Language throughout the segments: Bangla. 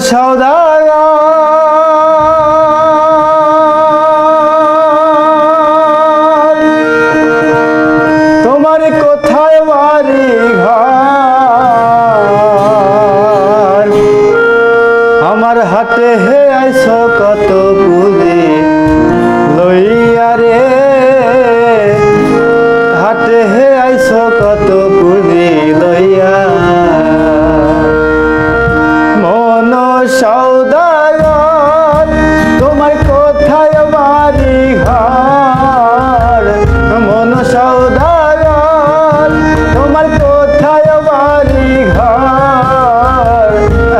সওদাগর তোমার কোথায় বাড়ি ঘর আমার হাতে হে আইছো কত পুঁজি লইয়া রে হাতে হে আইছো কত পুঁজি লইয়া মন সওদাগর তোমার কোথায় বাড়ি ঘর মন সওদাগর তোমার কোথায় বাড়ি ঘর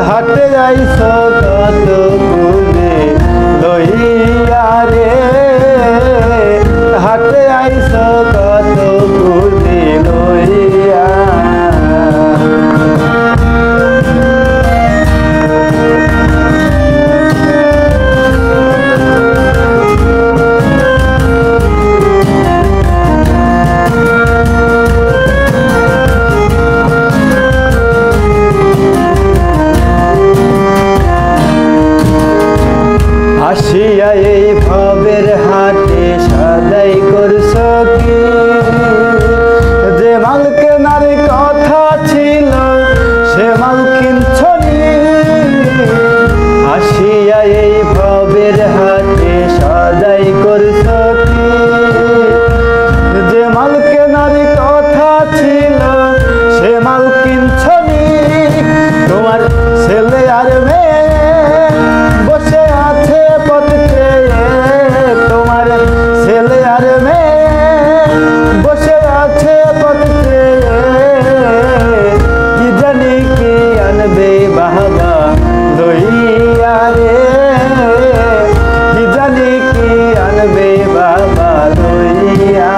হাতে আইছো কত পুঁজি লইয়া রে হাতে আইছো কত পুঁজি লইয়া আসিয়া এই ভবের হাটে সদাই করছ কি যে মাল কেনার কথা ছিল সে মাল কিনছ নি আসিয়া এই ভবের হাটে সদাই করছ কি যে মাল কেনার কথা ছিল সে মাল কিনছ নি তোমার ছেলে আর মেয়ে বসে আছে পথ চেয়ে তোমার ছেলে আর মেয়ে বসে আছে পথ চেয়ে কি জানি কি আনবে বাবা লইয়া রে কি জানি কি আনবে বাবা লইয়া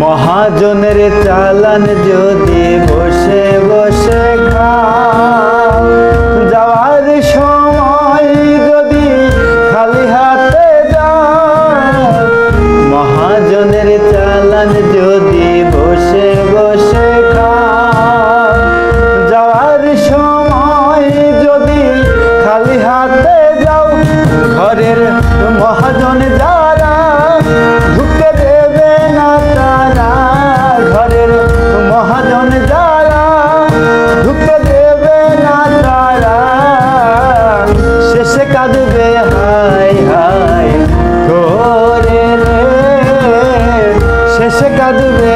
মহাজনের চালান যদি বসে বসে খাও যাওয়ার সময় যদি খালি হাতে যাও মহাজনের চালান যদি বসে বসে খাও যাওয়ার সময় যদি খালি হাতে যাও ঘরের মহাজন যারা ঢুকে দেবে না তারা ঘরের মহাজন যারা ঢুকে দেবে না তারা শেষে কাঁদবে হায় হায় করে রে শেষে কাঁদবে